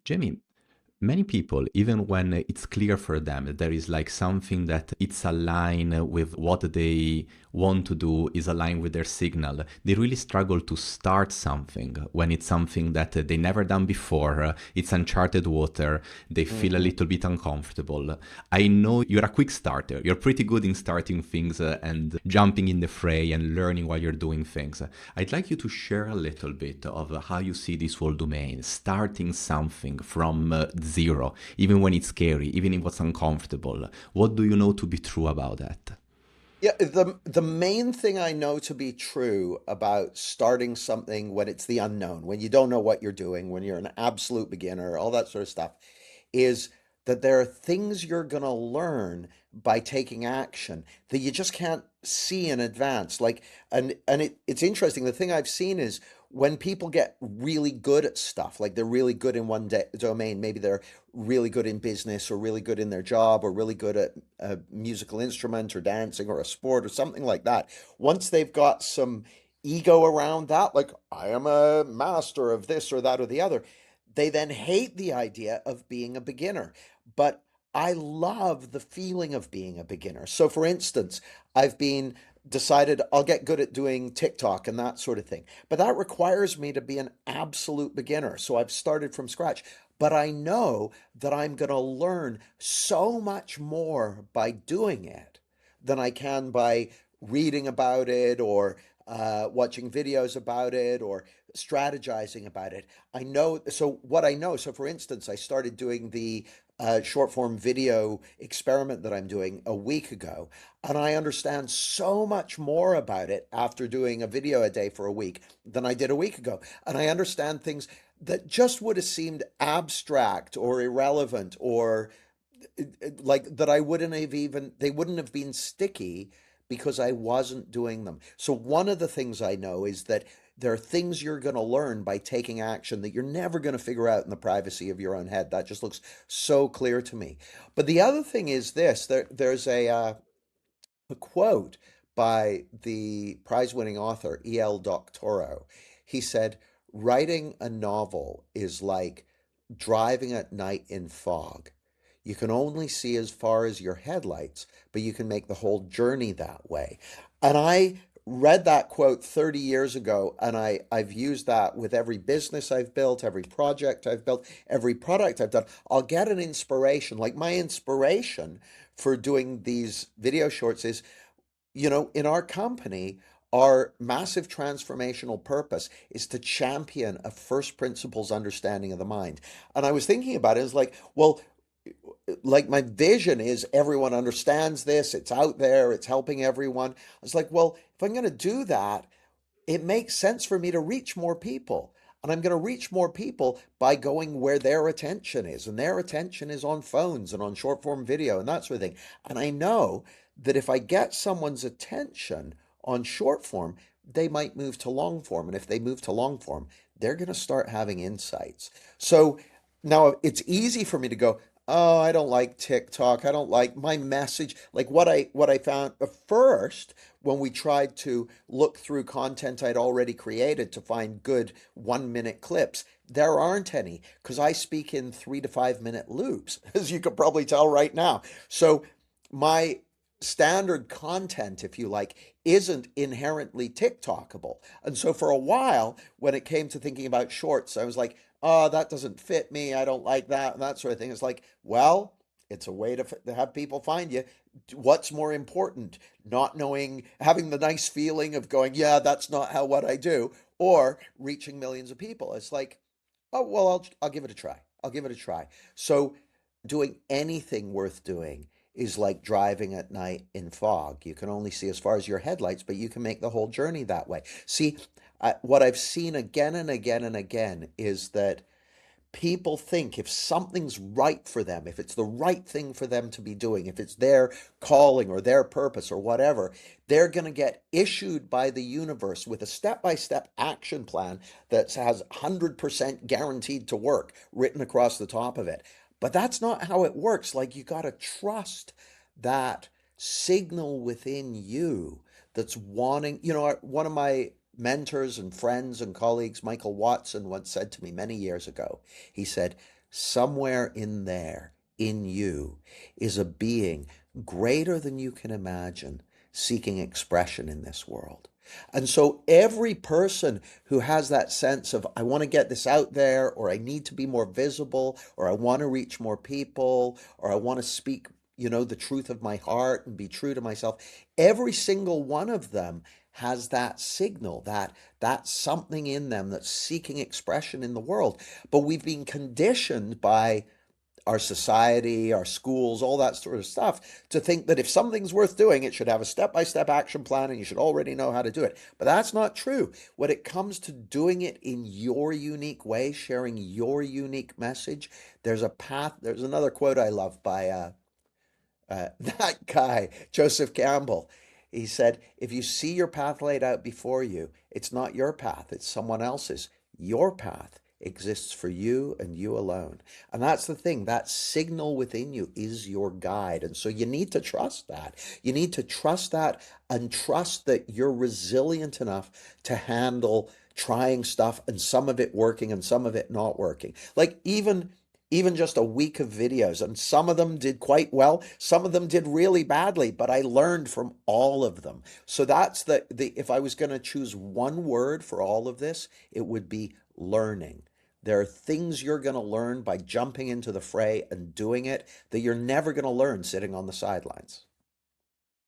Jamie, many people, even when it's clear for them that there is like something that it's aligned with what they want to do, is aligned with their signal, they really struggle to start something when it's something that they never done before. It's uncharted water. They feel a Hmm. little bit uncomfortable. I know you're a quick starter. You're pretty good in starting things and jumping in the fray and learning while you're doing things. I'd like you to share a little bit of how you see this whole domain, starting something from zero, even when it's scary, even if it's uncomfortable. What do you know to be true about that? Yeah, the main thing I know to be true about starting something when it's the unknown, when you don't know what you're doing, when you're an absolute beginner, all that sort of stuff, is that there are things you're going to learn by taking action that you just can't see in advance. Like, it's interesting. The thing I've seen is when people get really good at stuff, like they're really good in one domain, maybe they're really good in business or really good in their job or really good at a musical instrument or dancing or a sport or something like that. Once they've got some ego around that, like I am a master of this or that or the other, they then hate the idea of being a beginner. But I love the feeling of being a beginner. So, for instance, I've been decided I'll get good at doing TikTok and that sort of thing. But that requires me to be an absolute beginner. So I've started from scratch. But I know that I'm going to learn so much more by doing it than I can by reading about it or watching videos about it or strategizing about it. I know, so what I know, so for instance, I started doing the short form video experiment that I'm doing a week ago, and I understand so much more about it after doing a video a day for a week than I did a week ago. And I understand things that just would have seemed abstract or irrelevant or like that I wouldn't have even, they wouldn't have been sticky because I wasn't doing them. So one of the things I know is that there are things you're going to learn by taking action that you're never going to figure out in the privacy of your own head. That just looks so clear to me. But the other thing is this: there's a quote by the prize-winning author E.L. Doctorow. He said, "Writing a novel is like driving at night in fog. You can only see as far as your headlights, but you can make the whole journey that way." And I read that quote 30 years ago, and I've used that with every business I've built, every project I've built, every product I've done. I'll get an inspiration. Like my inspiration for doing these video shorts is, in our company, our massive transformational purpose is to champion a first principles understanding of the mind. And I was thinking about it, it's like, well, like my vision is everyone understands this, it's out there, it's helping everyone. I was like, well, if I'm going to do that, it makes sense for me to reach more people. And I'm going to reach more people by going where their attention is. And their attention is on phones and on short form video and that sort of thing. And I know that if I get someone's attention on short form, they might move to long form. And if they move to long form, they're going to start having insights. So now it's easy for me to go, oh, I don't like TikTok. I don't like my message. Like what I found at first when we tried to look through content I'd already created to find good 1 minute clips, there aren't any because I speak in 3 to 5 minute loops, as you could probably tell right now. So my standard content, if you like, isn't inherently TikTokable. And so for a while, when it came to thinking about shorts, I was like, oh, that doesn't fit me. I don't like that and that sort of thing. It's like, well, it's a way to have people find you. What's more important? Not knowing, having the nice feeling of going, yeah, that's not how what I do, or reaching millions of people. It's like, oh, well, I'll give it a try. I'll give it a try. So doing anything worth doing is like driving at night in fog. You can only see as far as your headlights, but you can make the whole journey that way. See, what I've seen again and again and again is that people think if something's right for them, if it's the right thing for them to be doing, if it's their calling or their purpose or whatever, they're going to get issued by the universe with a step by step action plan that has 100% guaranteed to work written across the top of it. But that's not how it works. Like, you got to trust that signal within you that's wanting, one of my mentors and friends and colleagues, Michael Watson, once said to me many years ago, he said, somewhere in there, in you, is a being greater than you can imagine, seeking expression in this world. And so every person who has that sense of, I want to get this out there, or I need to be more visible, or I want to reach more people, or I want to speak, the truth of my heart and be true to myself, every single one of them has that signal, that something in them that's seeking expression in the world. But we've been conditioned by our society, our schools, all that sort of stuff, to think that if something's worth doing, it should have a step-by-step action plan and you should already know how to do it. But that's not true. When it comes to doing it in your unique way, sharing your unique message, there's a path. There's another quote I love by that guy, Joseph Campbell. He said, if you see your path laid out before you, it's not your path, it's someone else's. Your path exists for you and you alone. And that's the thing, that signal within you is your guide. And so you need to trust that. You need to trust that and trust that you're resilient enough to handle trying stuff and some of it working and some of it not working. Like even just a week of videos, and some of them did quite well, some of them did really badly, but I learned from all of them. So that's the if I was going to choose one word for all of this, it would be learning. There are things you're going to learn by jumping into the fray and doing it that you're never going to learn sitting on the sidelines.